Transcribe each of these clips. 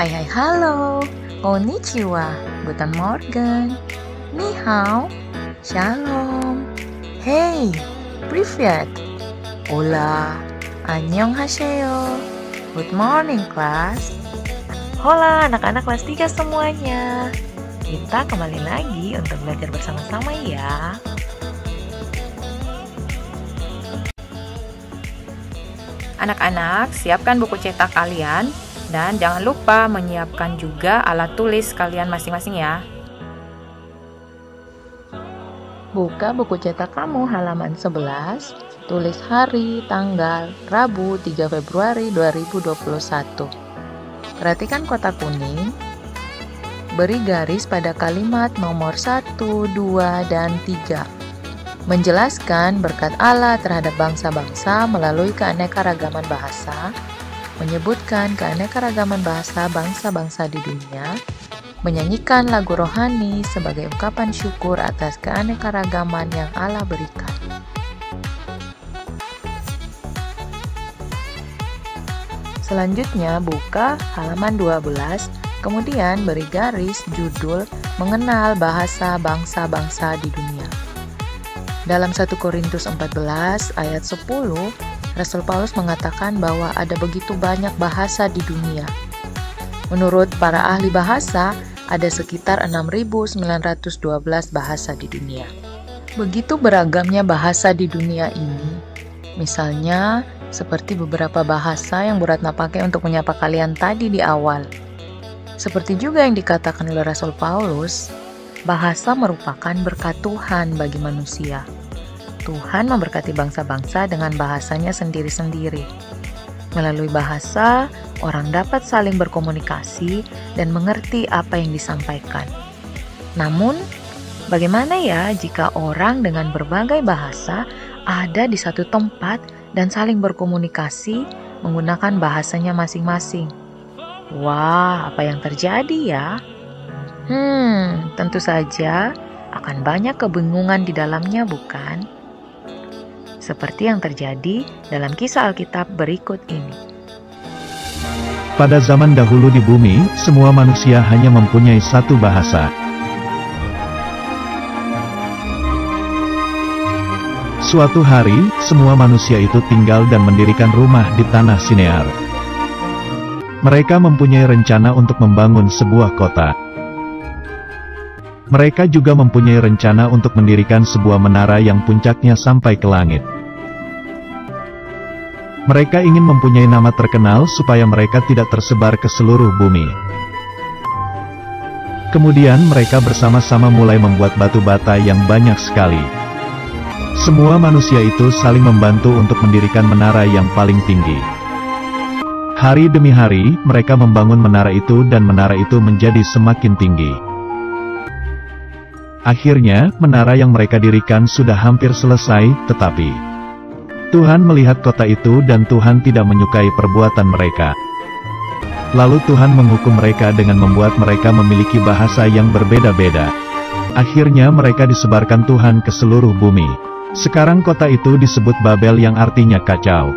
Hai hai halo, konnichiwa, guten morgen, ni hao, shalom, hey, привет, hola, annyeonghaseyo, good morning class. Hola anak-anak kelas 3 semuanya. Kita kembali lagi untuk belajar bersama-sama ya. Anak-anak, siapkan buku cetak kalian dan jangan lupa menyiapkan juga alat tulis kalian masing-masing ya. Buka buku cetak kamu halaman 11, tulis hari, tanggal, Rabu 3 Februari 2021. Perhatikan kotak kuning, beri garis pada kalimat nomor 1, 2, dan 3. Menjelaskan berkat Allah terhadap bangsa-bangsa melalui keanekaragaman bahasa, menyebutkan keanekaragaman bahasa bangsa-bangsa di dunia, menyanyikan lagu rohani sebagai ungkapan syukur atas keanekaragaman yang Allah berikan. Selanjutnya buka halaman 12, kemudian beri garis judul mengenal bahasa bangsa-bangsa di dunia. Dalam 1 Korintus 14 ayat 10, Rasul Paulus mengatakan bahwa ada begitu banyak bahasa di dunia. Menurut para ahli bahasa, ada sekitar 6.912 bahasa di dunia. Begitu beragamnya bahasa di dunia ini. Misalnya, seperti beberapa bahasa yang Bu Ratna pakai untuk menyapa kalian tadi di awal. Seperti juga yang dikatakan oleh Rasul Paulus, bahasa merupakan berkat Tuhan bagi manusia. Tuhan memberkati bangsa-bangsa dengan bahasanya sendiri-sendiri. Melalui bahasa, orang dapat saling berkomunikasi dan mengerti apa yang disampaikan. Namun, bagaimana ya jika orang dengan berbagai bahasa ada di satu tempat dan saling berkomunikasi menggunakan bahasanya masing-masing? Wah, apa yang terjadi ya? Tentu saja akan banyak kebingungan di dalamnya, bukan? Seperti yang terjadi dalam kisah Alkitab berikut ini. Pada zaman dahulu di bumi, semua manusia hanya mempunyai satu bahasa. Suatu hari, semua manusia itu tinggal dan mendirikan rumah di tanah Sinear. Mereka mempunyai rencana untuk membangun sebuah kota. Mereka juga mempunyai rencana untuk mendirikan sebuah menara yang puncaknya sampai ke langit. Mereka ingin mempunyai nama terkenal supaya mereka tidak tersebar ke seluruh bumi. Kemudian mereka bersama-sama mulai membuat batu bata yang banyak sekali. Semua manusia itu saling membantu untuk mendirikan menara yang paling tinggi. Hari demi hari, mereka membangun menara itu dan menara itu menjadi semakin tinggi. Akhirnya, menara yang mereka dirikan sudah hampir selesai, tetapi Tuhan melihat kota itu dan Tuhan tidak menyukai perbuatan mereka. Lalu Tuhan menghukum mereka dengan membuat mereka memiliki bahasa yang berbeda-beda. Akhirnya mereka disebarkan Tuhan ke seluruh bumi. Sekarang kota itu disebut Babel yang artinya kacau.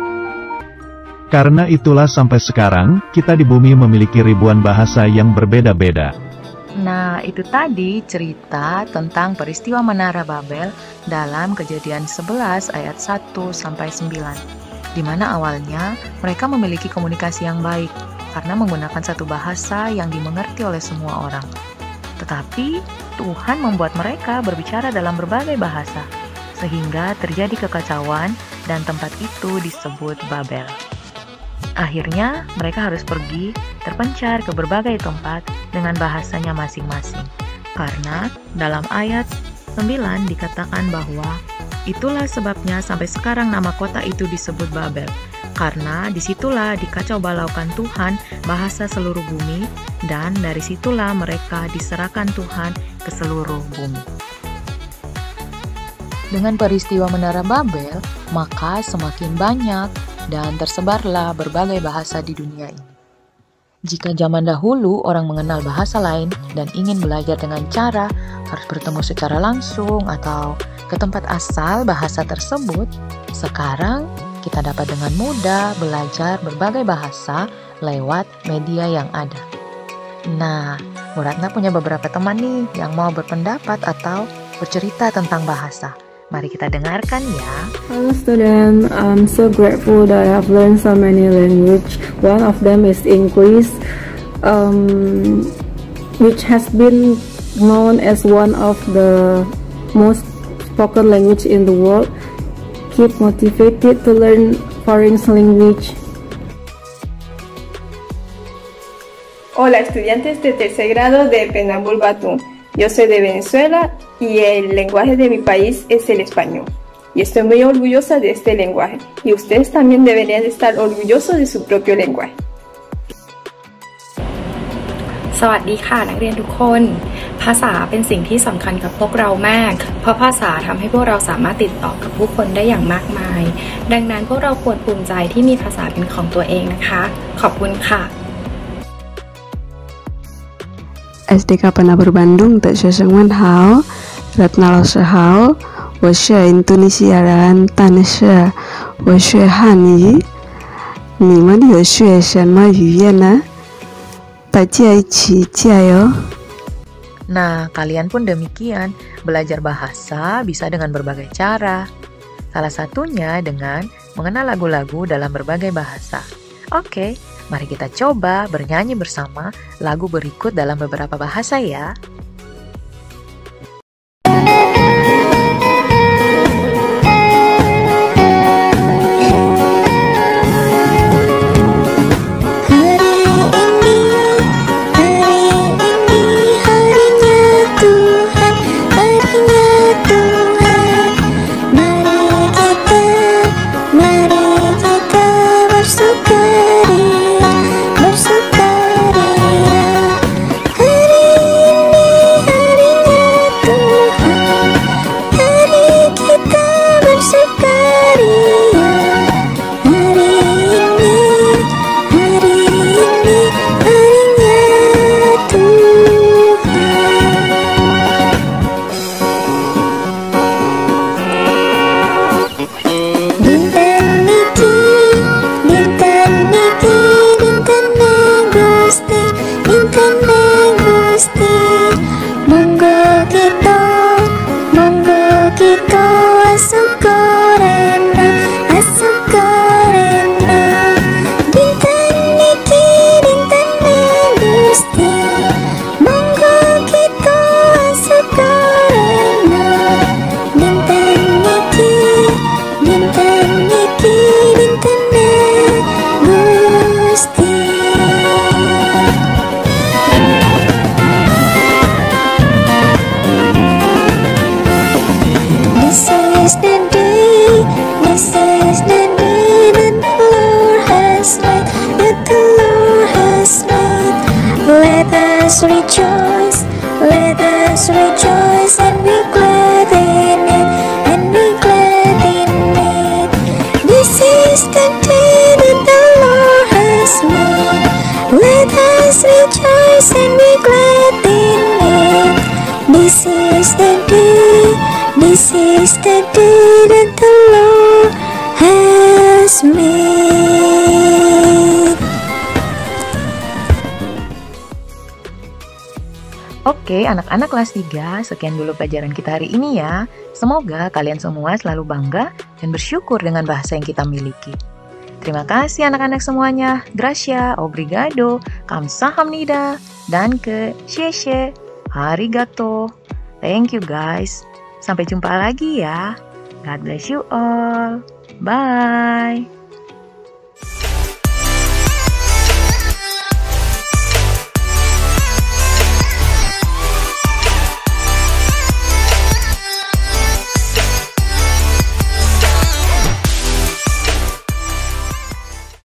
Karena itulah sampai sekarang, kita di bumi memiliki ribuan bahasa yang berbeda-beda. Nah, itu tadi cerita tentang peristiwa Menara Babel dalam Kejadian 11 ayat 1-9, di mana awalnya mereka memiliki komunikasi yang baik karena menggunakan satu bahasa yang dimengerti oleh semua orang. Tetapi Tuhan membuat mereka berbicara dalam berbagai bahasa, sehingga terjadi kekacauan dan tempat itu disebut Babel. Akhirnya, mereka harus pergi terpencar ke berbagai tempat dengan bahasanya masing-masing. Karena dalam ayat 9 dikatakan bahwa itulah sebabnya sampai sekarang nama kota itu disebut Babel. Karena disitulah dikacau balaukan Tuhan bahasa seluruh bumi, dan dari situlah mereka diserahkan Tuhan ke seluruh bumi. Dengan peristiwa Menara Babel, maka semakin banyak dan tersebarlah berbagai bahasa di dunia ini. Jika zaman dahulu orang mengenal bahasa lain dan ingin belajar dengan cara harus bertemu secara langsung atau ke tempat asal bahasa tersebut, sekarang kita dapat dengan mudah belajar berbagai bahasa lewat media yang ada. Nah, Bu Ratna punya beberapa teman nih yang mau berpendapat atau bercerita tentang bahasa. Mari kita dengarkan ya. Hello student, I'm so grateful that I've learned so many language. One of them is English, which has been known as one of the most spoken language in the world. Keep motivated to learn foreign language. Hola estudiantes de tercer grado de Penambul Batu. Yo soy de Venezuela y el lenguaje de mi país es el español. Y estoy muy orgullosa de este lenguaje. Y ustedes también deberían estar orgullosos de su propio lenguaje. สวัสดีค่ะนักเรียนทุกคนภาษาเป็นสิ่งที่สำคัญกับพวกเรามากเพราะภาษาทำให้พวกเราสามารถติดต่อกับผู้คนได้อย่างมากมายดังนั้นพวกเราควรภูมิใจที่มีภาษาเป็นของตัวเองนะคะขอบคุณค่ะ SDK Penabur Bandung Tại Sư Sân Văn Hảo Ratna Lao Sư Hảo Wo Xue Indonesia Ran Tan Sư Wo Xue Han Yi Ni們有學什麼語言呢？大家一起加油！ Nah, kalian pun demikian. Belajar bahasa bisa dengan berbagai cara. Salah satunya dengan mengenal lagu-lagu dalam berbagai bahasa. Oke, mari kita coba bernyanyi bersama lagu berikut dalam beberapa bahasa ya. Let us rejoice and be glad in it, and be glad in it. This is the day that the Lord has made. Let us rejoice and be glad in it. This is the day that the Lord has made. Oke, anak-anak kelas 3, sekian dulu pelajaran kita hari ini ya. Semoga kalian semua selalu bangga dan bersyukur dengan bahasa yang kita miliki. Terima kasih anak-anak semuanya. Gracia, obrigado, kamsahamnida, danke, sheshe, arigato. Thank you guys. Sampai jumpa lagi ya. God bless you all. Bye.